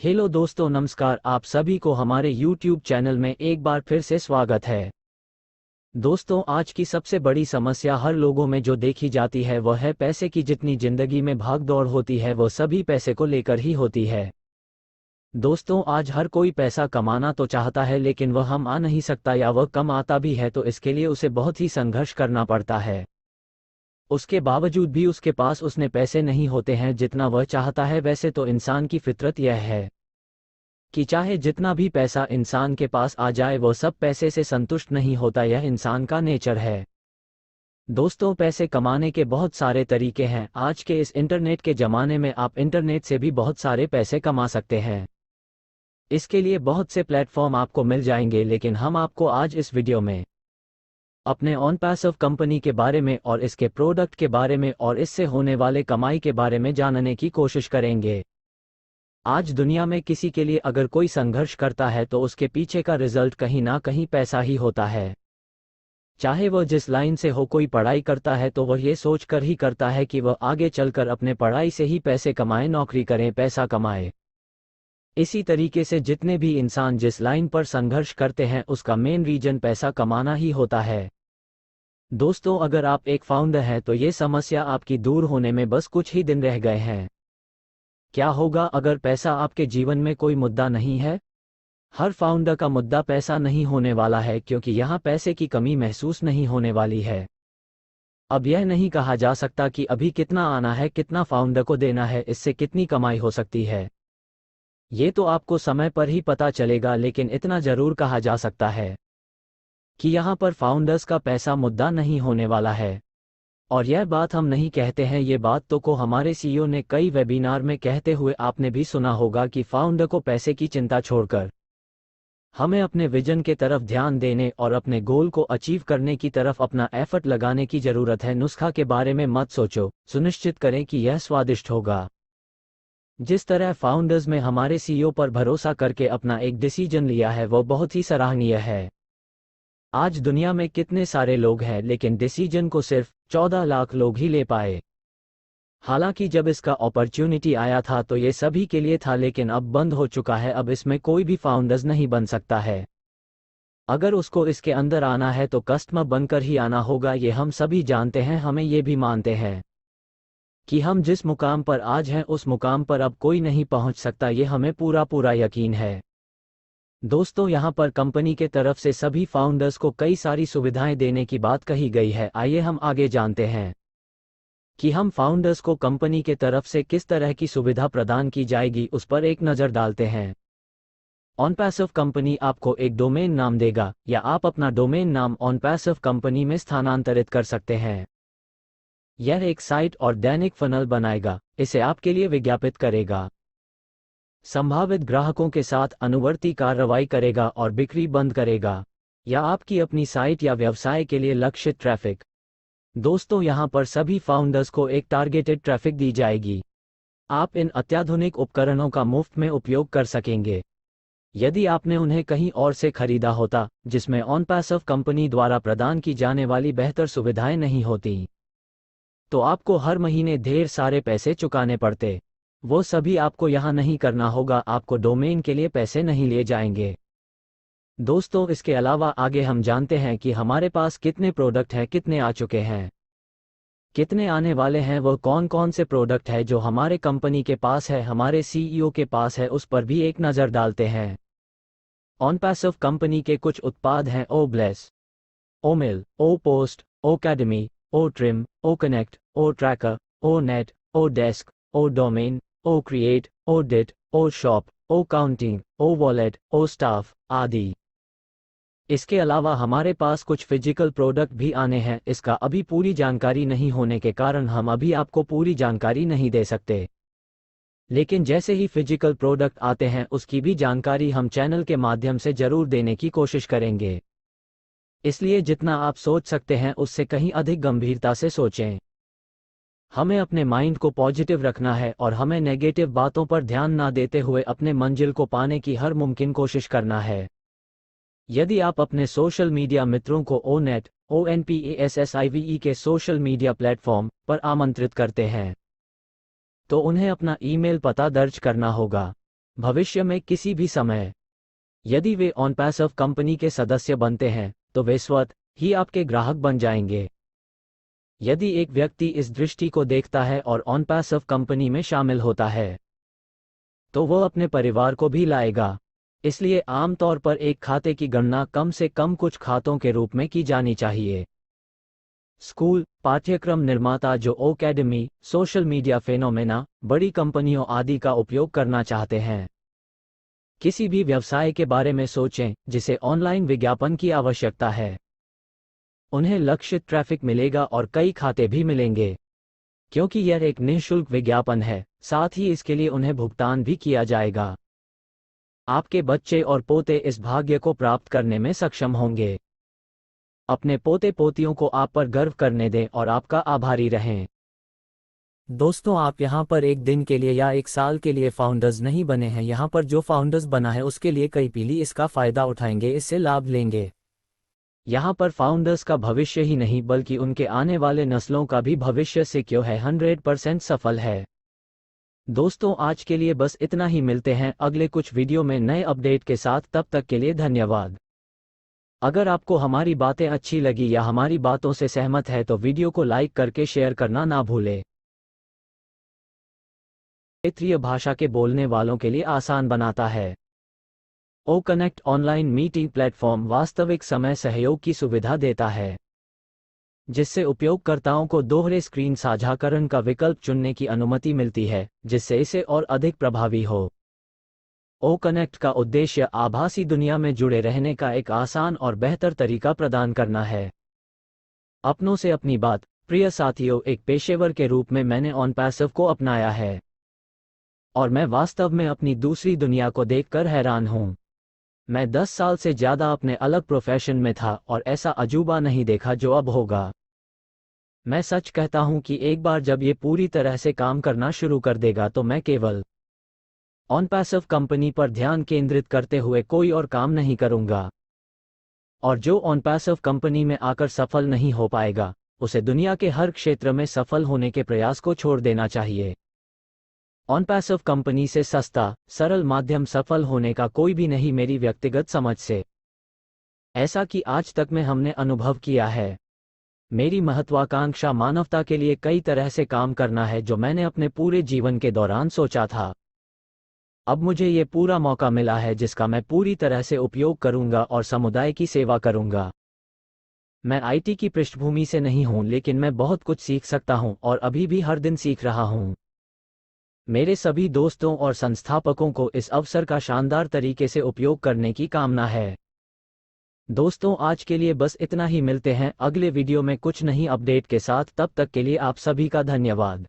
Hello दोस्तों, नमस्कार। आप सभी को हमारे YouTube चैनल में एक बार फिर से स्वागत है। दोस्तों, आज की सबसे बड़ी समस्या हर लोगों में जो देखी जाती है वह है पैसे की। जितनी जिंदगी में भाग दौड़ होती है वह सभी पैसे को लेकर ही होती है। दोस्तों, आज हर कोई पैसा कमाना तो चाहता है लेकिन वह आ नहीं सकता, या वह कम आता भी है तो इसके लिए उसे बहुत ही संघर्ष करना पड़ता है। उसके बावजूद भी उसके पास उसने पैसे नहीं होते हैं जितना वह चाहता है। वैसे तो इंसान की फितरत यह है कि चाहे जितना भी पैसा इंसान के पास आ जाए वह सब पैसे से संतुष्ट नहीं होता। यह इंसान का नेचर है। दोस्तों, पैसे कमाने के बहुत सारे तरीके हैं। आज के इस इंटरनेट के ज़माने में आप इंटरनेट से भी बहुत सारे पैसे कमा सकते हैं। इसके लिए बहुत से प्लेटफॉर्म आपको मिल जाएंगे, लेकिन हम आपको आज इस वीडियो में अपने ऑन पैसिव कंपनी के बारे में और इसके प्रोडक्ट के बारे में और इससे होने वाले कमाई के बारे में जानने की कोशिश करेंगे। आज दुनिया में किसी के लिए अगर कोई संघर्ष करता है तो उसके पीछे का रिजल्ट कहीं ना कहीं पैसा ही होता है। चाहे वह जिस लाइन से हो, कोई पढ़ाई करता है तो वह ये सोच कर ही करता है कि वह आगे चलकर अपने पढ़ाई से ही पैसे कमाए, नौकरी करें, पैसा कमाए। इसी तरीके से जितने भी इंसान जिस लाइन पर संघर्ष करते हैं उसका मेन रीजन पैसा कमाना ही होता है। दोस्तों, अगर आप एक फाउंडर हैं तो ये समस्या आपकी दूर होने में बस कुछ ही दिन रह गए हैं। क्या होगा अगर पैसा आपके जीवन में कोई मुद्दा नहीं है? हर फाउंडर का मुद्दा पैसा नहीं होने वाला है, क्योंकि यहाँ पैसे की कमी महसूस नहीं होने वाली है। अब यह नहीं कहा जा सकता कि अभी कितना आना है, कितना फाउंडर को देना है, इससे कितनी कमाई हो सकती है। ये तो आपको समय पर ही पता चलेगा, लेकिन इतना जरूर कहा जा सकता है कि यहाँ पर फाउंडर्स का पैसा मुद्दा नहीं होने वाला है। और यह बात हम नहीं कहते हैं, ये बात तो को हमारे सीईओ ने कई वेबिनार में कहते हुए आपने भी सुना होगा कि फाउंडर को पैसे की चिंता छोड़कर हमें अपने विजन के तरफ ध्यान देने और अपने गोल को अचीव करने की तरफ अपना एफर्ट लगाने की जरूरत है। नुस्खा के बारे में मत सोचो, सुनिश्चित करें कि यह स्वादिष्ट होगा। जिस तरह फाउंडर्स में हमारे सीईओ पर भरोसा करके अपना एक डिसीजन लिया है वह बहुत ही सराहनीय है। आज दुनिया में कितने सारे लोग हैं, लेकिन डिसीजन को सिर्फ 14 लाख लोग ही ले पाए। हालांकि जब इसका अपॉर्चुनिटी आया था तो ये सभी के लिए था, लेकिन अब बंद हो चुका है। अब इसमें कोई भी फाउंडर्स नहीं बन सकता है। अगर उसको इसके अंदर आना है तो कस्टमर बनकर ही आना होगा। ये हम सभी जानते हैं, हमें ये भी मानते हैं कि हम जिस मुकाम पर आज हैं उस मुकाम पर अब कोई नहीं पहुंच सकता। ये हमें पूरा यकीन है। दोस्तों, यहाँ पर कंपनी के तरफ से सभी फाउंडर्स को कई सारी सुविधाएं देने की बात कही गई है। आइए हम आगे जानते हैं कि हम फाउंडर्स को कंपनी के तरफ से किस तरह की सुविधा प्रदान की जाएगी, उस पर एक नज़र डालते हैं। ऑनपैसिव कंपनी आपको एक डोमेन नाम देगा, या आप अपना डोमेन नाम ऑनपैसिव कंपनी में स्थानांतरित कर सकते हैं। यह एक साइट और दैनिक फनल बनाएगा, इसे आपके लिए विज्ञापित करेगा, संभावित ग्राहकों के साथ अनुवर्ती कार्रवाई करेगा और बिक्री बंद करेगा, या आपकी अपनी साइट या व्यवसाय के लिए लक्षित ट्रैफिक। दोस्तों, यहाँ पर सभी फाउंडर्स को एक टारगेटेड ट्रैफिक दी जाएगी। आप इन अत्याधुनिक उपकरणों का मुफ्त में उपयोग कर सकेंगे। यदि आपने उन्हें कहीं और से खरीदा होता जिसमें ऑनपैसिव कंपनी द्वारा प्रदान की जाने वाली बेहतर सुविधाएं नहीं होती, तो आपको हर महीने ढेर सारे पैसे चुकाने पड़ते। वो सभी आपको यहाँ नहीं करना होगा। आपको डोमेन के लिए पैसे नहीं लिए जाएंगे। दोस्तों, इसके अलावा आगे हम जानते हैं कि हमारे पास कितने प्रोडक्ट हैं, कितने आ चुके हैं, कितने आने वाले हैं, वह कौन कौन से प्रोडक्ट है जो हमारे कंपनी के पास है, हमारे सीईओ के पास है, उस पर भी एक नज़र डालते हैं। ऑनपैसिव कंपनी के कुछ उत्पाद हैं: ओ ब्लेस, ओ मिल, ओ पोस्ट, ओ अकेडमी, ओ ट्रिम, ओ कनेक्ट, ओ ट्रैकर, ओ नेट, ओ डेस्क, ओ डोमेन, ओ क्रिएट, ओ डिट, ओ शॉप, ओ काउंटिंग, ओ वॉलेट, ओ स्टाफ आदि। इसके अलावा हमारे पास कुछ फिजिकल प्रोडक्ट भी आने हैं। इसका अभी पूरी जानकारी नहीं होने के कारण हम अभी आपको पूरी जानकारी नहीं दे सकते, लेकिन जैसे ही फिजिकल प्रोडक्ट आते हैं उसकी भी जानकारी हम चैनल के माध्यम से जरूर देने की कोशिश करेंगे। इसलिए जितना आप सोच सकते हैं उससे कहीं अधिक गंभीरता से सोचें। हमें अपने माइंड को पॉजिटिव रखना है और हमें नेगेटिव बातों पर ध्यान ना देते हुए अपने मंजिल को पाने की हर मुमकिन कोशिश करना है। यदि आप अपने सोशल मीडिया मित्रों को ओनेट, ONPASSIVE के सोशल मीडिया प्लेटफॉर्म पर आमंत्रित करते हैं तो उन्हें अपना ईमेल पता दर्ज करना होगा। भविष्य में किसी भी समय यदि वे ऑन पैसिव कंपनी के सदस्य बनते हैं तो वे स्वतः ही आपके ग्राहक बन जाएंगे। यदि एक व्यक्ति इस दृष्टि को देखता है और ऑन पैसिव कंपनी में शामिल होता है तो वह अपने परिवार को भी लाएगा। इसलिए आमतौर पर एक खाते की गणना कम से कम कुछ खातों के रूप में की जानी चाहिए। स्कूल, पाठ्यक्रम निर्माता जो एकेडमी, सोशल मीडिया फेनोमेना, बड़ी कंपनियों आदि का उपयोग करना चाहते हैं। किसी भी व्यवसाय के बारे में सोचें जिसे ऑनलाइन विज्ञापन की आवश्यकता है। उन्हें लक्षित ट्रैफिक मिलेगा और कई खाते भी मिलेंगे। क्योंकि यह एक निःशुल्क विज्ञापन है, साथ ही इसके लिए उन्हें भुगतान भी किया जाएगा। आपके बच्चे और पोते इस भाग्य को प्राप्त करने में सक्षम होंगे। अपने पोते पोतियों को आप पर गर्व करने दें और आपका आभारी रहें। दोस्तों, आप यहाँ पर एक दिन के लिए या एक साल के लिए फाउंडर्स नहीं बने हैं। यहाँ पर जो फाउंडर्स बना है उसके लिए कई पीढ़ी इसका फायदा उठाएंगे, इससे लाभ लेंगे। यहाँ पर फाउंडर्स का भविष्य ही नहीं बल्कि उनके आने वाले नस्लों का भी भविष्य सिक्योर है, 100% सफल है। दोस्तों, आज के लिए बस इतना ही। मिलते हैं अगले कुछ वीडियो में नए अपडेट के साथ। तब तक के लिए धन्यवाद। अगर आपको हमारी बातें अच्छी लगी या हमारी बातों से सहमत है तो वीडियो को लाइक करके शेयर करना ना भूलें। क्षेत्रीय भाषा के बोलने वालों के लिए आसान बनाता है। O connect online meeting platform वास्तविक समय सहयोग की सुविधा देता है, जिससे उपयोगकर्ताओं को दोहरे स्क्रीन साझाकरण का विकल्प चुनने की अनुमति मिलती है, जिससे इसे और अधिक प्रभावी हो। ओ कनेक्ट का उद्देश्य आभासी दुनिया में जुड़े रहने का एक आसान और बेहतर तरीका प्रदान करना है। अपनों से अपनी बात। प्रिय साथियों, एक पेशेवर के रूप में मैंने ऑन पैसिव को अपनाया है और मैं वास्तव में अपनी दूसरी दुनिया को देखकर हैरान हूं। मैं 10 साल से ज़्यादा अपने अलग प्रोफेशन में था और ऐसा अजूबा नहीं देखा जो अब होगा। मैं सच कहता हूं कि एक बार जब ये पूरी तरह से काम करना शुरू कर देगा तो मैं केवल ऑन पैसिव कंपनी पर ध्यान केंद्रित करते हुए कोई और काम नहीं करूंगा। और जो ऑन पैसिव कंपनी में आकर सफल नहीं हो पाएगा, उसे दुनिया के हर क्षेत्र में सफल होने के प्रयास को छोड़ देना चाहिए। ऑन पैसिव कंपनी से सस्ता, सरल माध्यम सफल होने का कोई भी नहीं, मेरी व्यक्तिगत समझ से। ऐसा कि आज तक में हमने अनुभव किया है। मेरी महत्वाकांक्षा मानवता के लिए कई तरह से काम करना है जो मैंने अपने पूरे जीवन के दौरान सोचा था। अब मुझे ये पूरा मौका मिला है जिसका मैं पूरी तरह से उपयोग करूंगा और समुदाय की सेवा करूंगा। मैं आईटी की पृष्ठभूमि से नहीं हूं, लेकिन मैं बहुत कुछ सीख सकता हूं और अभी भी हर दिन सीख रहा हूं। मेरे सभी दोस्तों और संस्थापकों को इस अवसर का शानदार तरीके से उपयोग करने की कामना है। दोस्तों, आज के लिए बस इतना ही। मिलते हैं अगले वीडियो में कुछ नई अपडेट के साथ। तब तक के लिए आप सभी का धन्यवाद।